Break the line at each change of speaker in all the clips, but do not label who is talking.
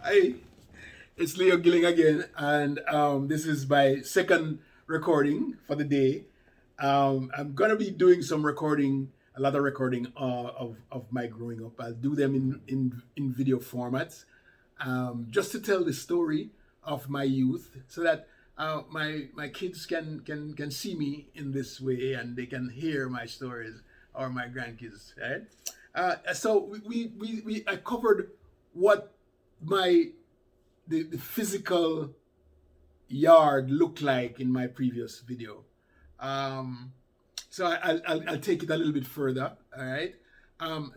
Hi, it's Leo Gilling again, and this is my second recording for the day. I'm gonna be doing some recording, a lot of recording of my growing up. I'll do them in video formats, just to tell the story of my youth, so that my kids can see me in this way, and they can hear my stories, or my grandkids, right? So I covered what my the physical yard looked like in my previous video. Um, so I'll take it a little bit further. All right.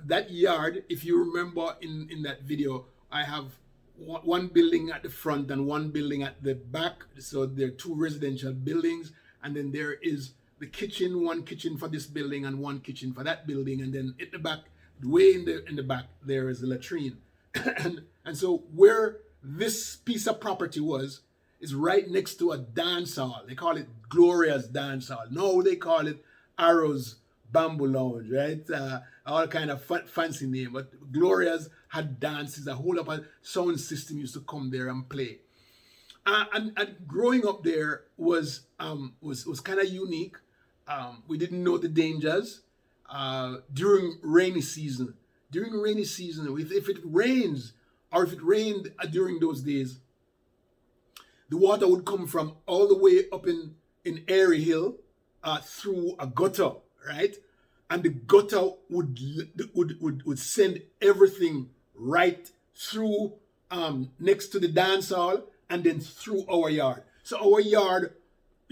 That yard, if you remember in that video, I have one building at the front and one building at the back. So there are two residential buildings, and then there is the kitchen, one kitchen for this building and one kitchen for that building, and then at the back, way in the back, there is a latrine. And so where this piece of property was is right next to a dance hall. They call it Gloria's Dance Hall. No, they call it Arrow's Bamboo Lounge, right? All kind of fancy name. But Gloria's had dances. A whole lot of sound system used to come there and play. And growing up there was kind of unique. We didn't know the dangers during rainy season. During rainy season, if it rains or if it rained during those days, the water would come from all the way up in Airy Hill through a gutter, right? And the gutter would send everything right through next to the dance hall and then through our yard. So our yard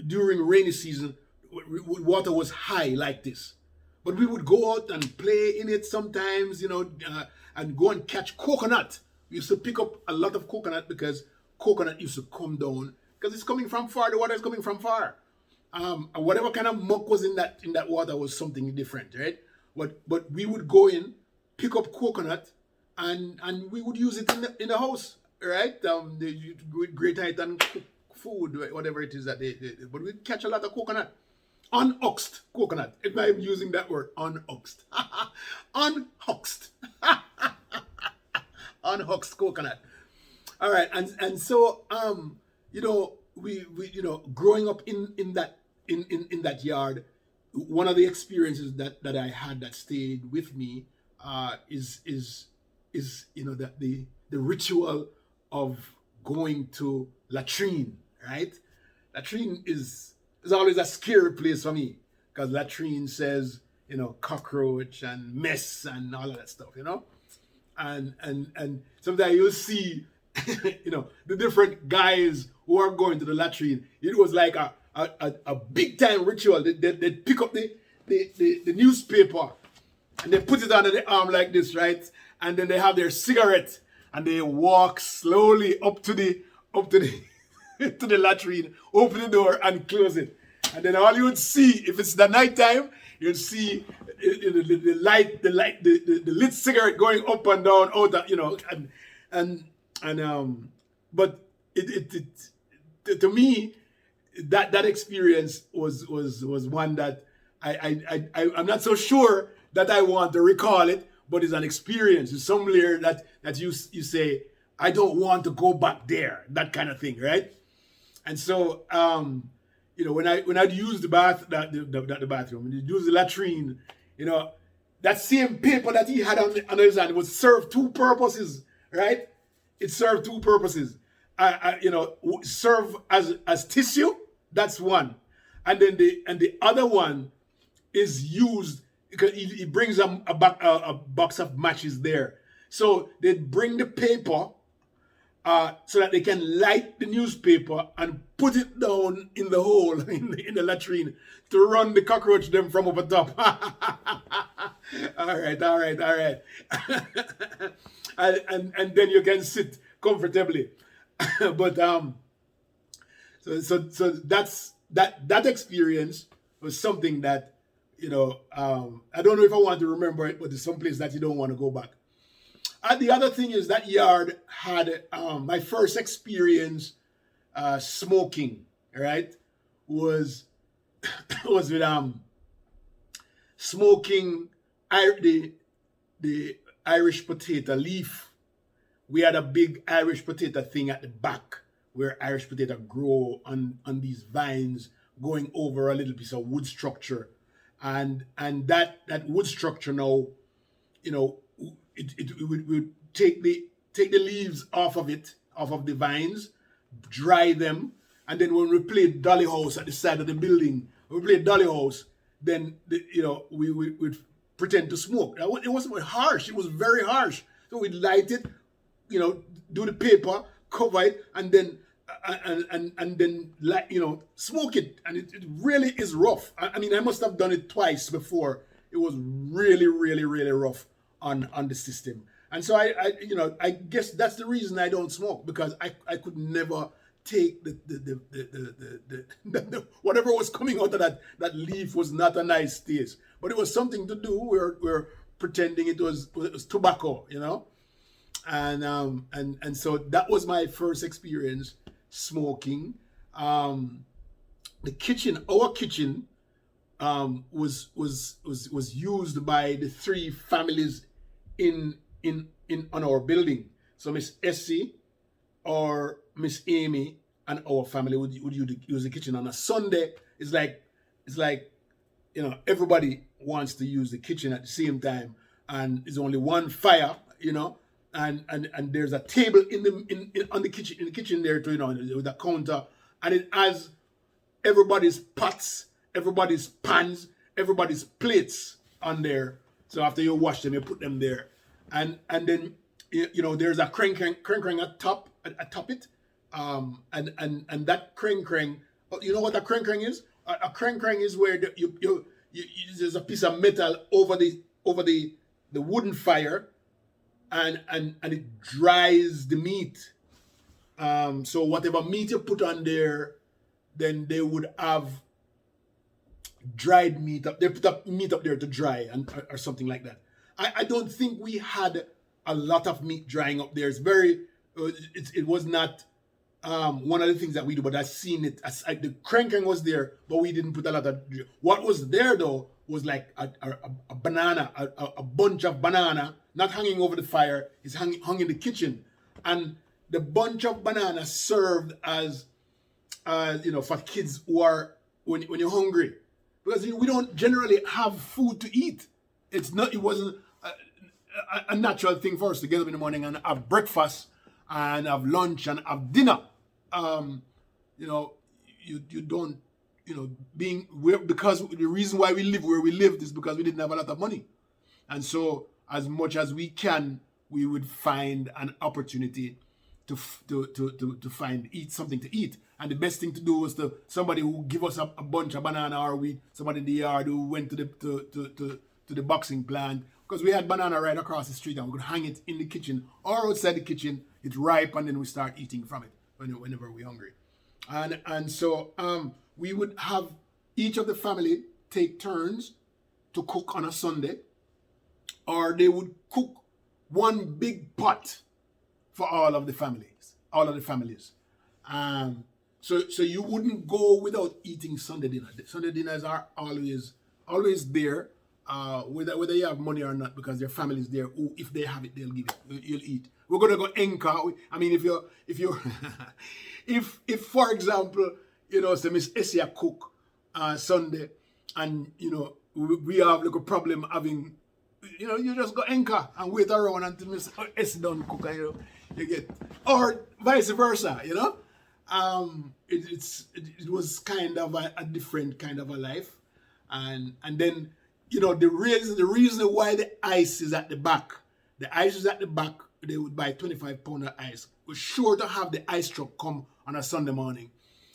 during rainy season, water was high like this. But we would go out and play in it sometimes, and go and catch coconut. We used to pick up a lot of coconut because coconut used to come down because it's coming from far. The water is coming from far. And whatever kind of muck was in that water was something different, right? But we would go in, pick up coconut, and we would use it in the house, right? They would grate it and cook food, whatever it is that they but we'd catch a lot of coconut. Unoxed coconut. If I'm using that word, unoxed. Unhoxed. Unhoxed coconut. All right, and so we growing up in that yard, one of the experiences that I had that stayed with me is the ritual of going to latrine, right? Latrine is always a scary place for me because latrine says cockroach and mess and all of that stuff, and sometimes you'll see the different guys who are going to the latrine. It was like a big time ritual. They pick up the newspaper and they put it under the arm like this, right? And then they have their cigarette and they walk slowly up to the to the latrine, open the door and close it. And then all you would see, if it's the nighttime, you'd see the light, the lit cigarette going up and down, but to me, that experience was one that I'm not so sure that I want to recall it, but it's an experience. It's somewhere that you say, I don't want to go back there, that kind of thing, right? And so, when I'd use the bathroom, when you use the latrine, that same paper that he had on his hand would serve two purposes, right? It served two purposes. Serve as tissue. That's one, and then the other one is used because he brings a box of matches there. So they bring the paper so that they can light the newspaper and put it down in the hole in the latrine to run the cockroach them from over top. all right. and then you can sit comfortably. But so that's that experience was something that I don't know if I want to remember it, but it's someplace that you don't want to go back. The other thing is that yard had my first experience smoking, right? Was with smoking the Irish potato leaf we had a big Irish potato thing at the back where Irish potato grow on these vines going over a little piece of wood structure. And that wood structure now, you know, it would take the leaves off of it, off of the vines, dry them, and then when we played Dolly House at the side of the building, when we played Dolly House, then we would pretend to smoke. It wasn't harsh; it was very harsh. So we'd light it, do the paper, cover it, and then smoke it. And it really is rough. I mean, I must have done it twice before. It was really, really, really rough on the system. And so I guess that's the reason I don't smoke, because I could never take the whatever was coming out of that leaf was not a nice taste. But it was something to do. We're pretending it was tobacco, and so that was my first experience smoking. Our kitchen was used by the three families in on our building. So Miss Essie or Miss Amy and our family would use the kitchen on a Sunday. It's like everybody wants to use the kitchen at the same time, and there's only one fire, and there's a table in the kitchen there too, with a counter, and it has everybody's pots, everybody's pans, everybody's plates on there. So after you wash them, you put them there, and then there's a crank atop it, and that crank. You know what a crank is? A crank is where there's a piece of metal over the wooden fire, and it dries the meat. So whatever meat you put on there, then they would have dried meat up. They put up meat up there to dry or something like that. I don't think we had a lot of meat drying up there. It was not one of the things that we do, but I've seen it. The cranking was there, but we didn't put a lot of. What was there though was like a banana, a bunch of banana, not hanging over the fire. It's hung in the kitchen, and the bunch of banana served as, for kids who are when you're hungry, because we don't generally have food to eat. It wasn't a natural thing for us to get up in the morning and have breakfast and have lunch and have dinner. You don't, because the reason why we live where we lived is because we didn't have a lot of money. And so as much as we can, we would find an opportunity to eat something to eat. And the best thing to do was somebody who give us a bunch of banana, or somebody in the yard who went to the boxing plant, because we had banana right across the street, and we could hang it in the kitchen or outside the kitchen. It's ripe, and then we start eating from it whenever we're hungry. And so we would have each of the family take turns to cook on a Sunday, or they would cook one big pot for all of the families. So you wouldn't go without eating Sunday dinner. Sunday dinners are always there, whether you have money or not, because their family's there. Who, if they have it, they'll give it. You'll eat. We're gonna go enka. I mean, if you're if for example, say Miss Essia cook Sunday, and we have like a problem having, you just go enka and wait around until Miss Essia done cook, and you get, or vice versa. It was kind of a different kind of a life, and then the reason why the ice is at the back. They would buy 25 pound of ice. We're sure to have the ice truck come on a Sunday morning,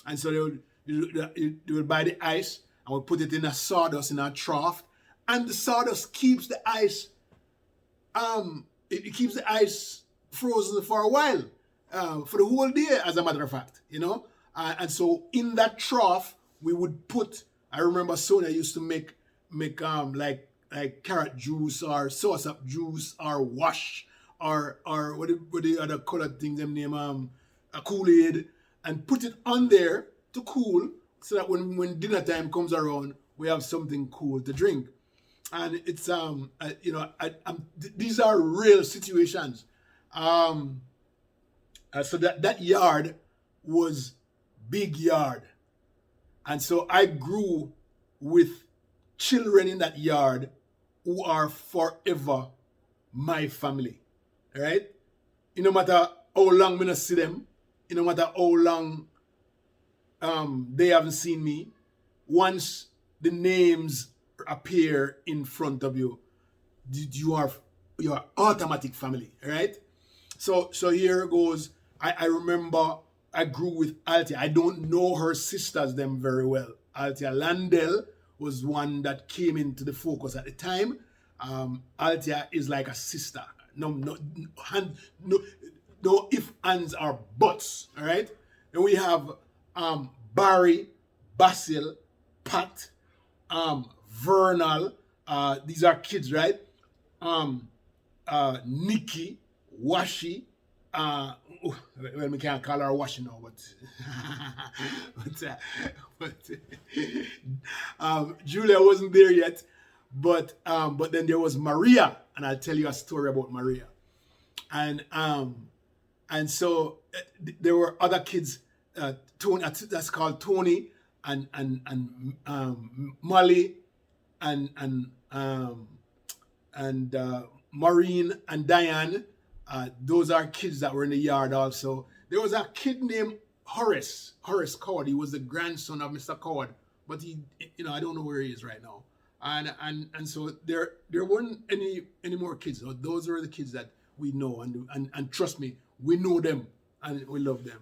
and so they would buy the ice and we'll put it in a sawdust in a trough, and the sawdust keeps the ice. It keeps the ice frozen for a while, for the whole day, as a matter of fact, and so in that trough we would put. I remember Sonia used to make like carrot juice or sauce-up juice or wash or what the other colored things them name, a Kool-Aid, and put it on there to cool, so that when dinner time comes around, we have something cool to drink. And it's these are real situations, Um, so that yard was big yard, and so I grew with children in that yard who are forever my family, right? No matter how long me not see them, no matter how long they haven't seen me, once the names appear in front of you, you are your automatic family, right? So here goes. I remember I grew with Altia. I don't know her sisters them very well. Altia Landell was one that came into the focus at the time. Altia is like a sister. No, no if, ands, or buts. All right. And we have Barry, Basil, Pat, Vernal. These are kids, right? Um, Nikki, Washi. Well, we can't call her Washi now, but Julia wasn't there yet. But then there was Maria, and I'll tell you a story about Maria. And so there were other kids. Tony, that's called Tony, and Molly, and Maureen and Diane. Those are kids that were in the yard also. There was a kid named Horace Coward. He was the grandson of Mr. Coward, but he, I don't know where he is right now. And so there weren't any more kids. So those are the kids that we know, and trust me, we know them and we love them.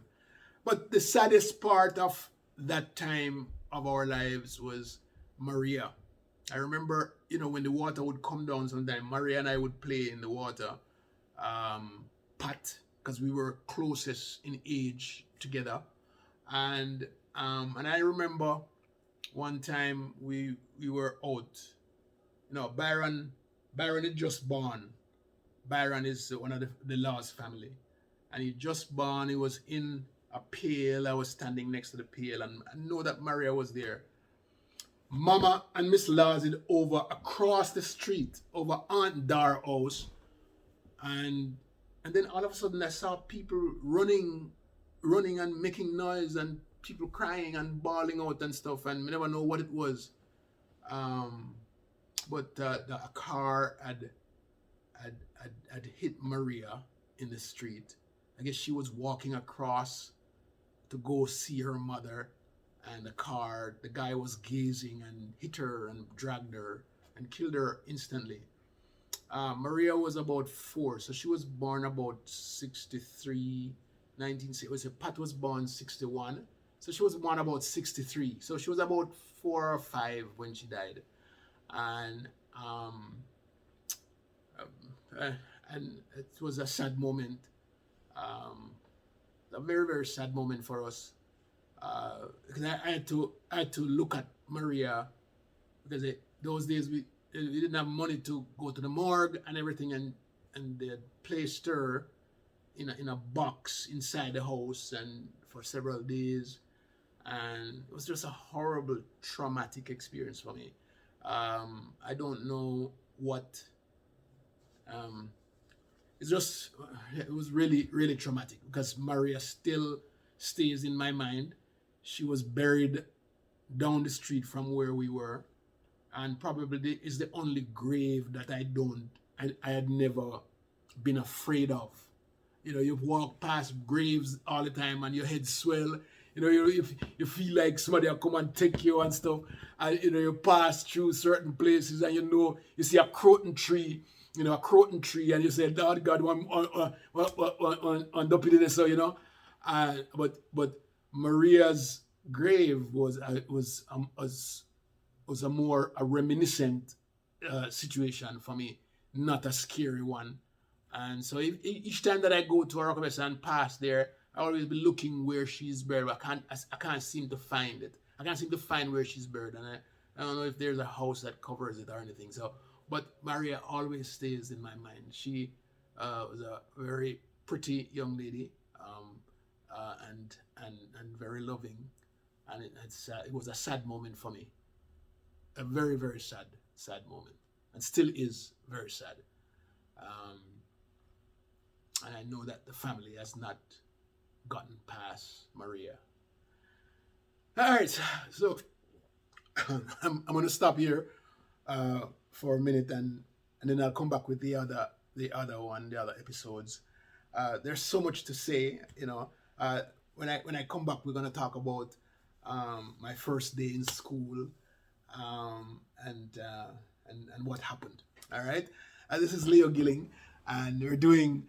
But the saddest part of that time of our lives was Maria. I remember, when the water would come down sometime, Maria and I would play in the water. Pat, because we were closest in age together. And I remember one time we were out. Byron had just born. Byron is one of the Laws family. And he just born, he was in a pail. I was standing next to the pail, and I know that Maria was there. Mama and Miss Laws is over across the street, over Aunt Dar's house. And then all of a sudden I saw people running and making noise, and people crying and bawling out and stuff, and we never know what it was. But a car had hit Maria in the street. I guess she was walking across to go see her mother, and the guy was gazing and hit her and dragged her and killed her instantly. Maria was about 4, so she was born about 63, 1960. Pat was born 61, so she was born about 63. So she was about 4 or 5 when she died, and it was a sad moment, a very, very sad moment for us, because I had to look at Maria, because those days we didn't have money to go to the morgue and everything, and they had placed her in a box inside the house and for several days, and it was just a horrible, traumatic experience for me. I don't know what. It was really, really traumatic, because Maria still stays in my mind. She was buried down the street from where we were, and probably is the only grave that I had never been afraid of. You walk past graves all the time and your head swell. You feel like somebody will come and take you and stuff. And you pass through certain places, and you see a croton tree, and you say, "Oh God, on deputy this," so but Maria's grave was a reminiscent situation for me, not a scary one. And so each time that I go to Arokabesa and pass there, I always be looking where she's buried. But I can't seem to find it. I can't seem to find where she's buried, and I don't know if there's a house that covers it or anything. So, but Maria always stays in my mind. She was a very pretty young lady, and very loving, and it was a sad moment for me. A very, very sad moment, and still is very sad. and I know that the family has not gotten past Maria. All right, so I'm going to stop here for a minute, and then I'll come back with the other episodes. There's so much to say, you know. When I come back, we're going to talk about my first day in school, and what happened. All right, this is Leo Gilling, and we're doing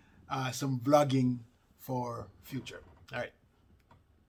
some vlogging for future. All right.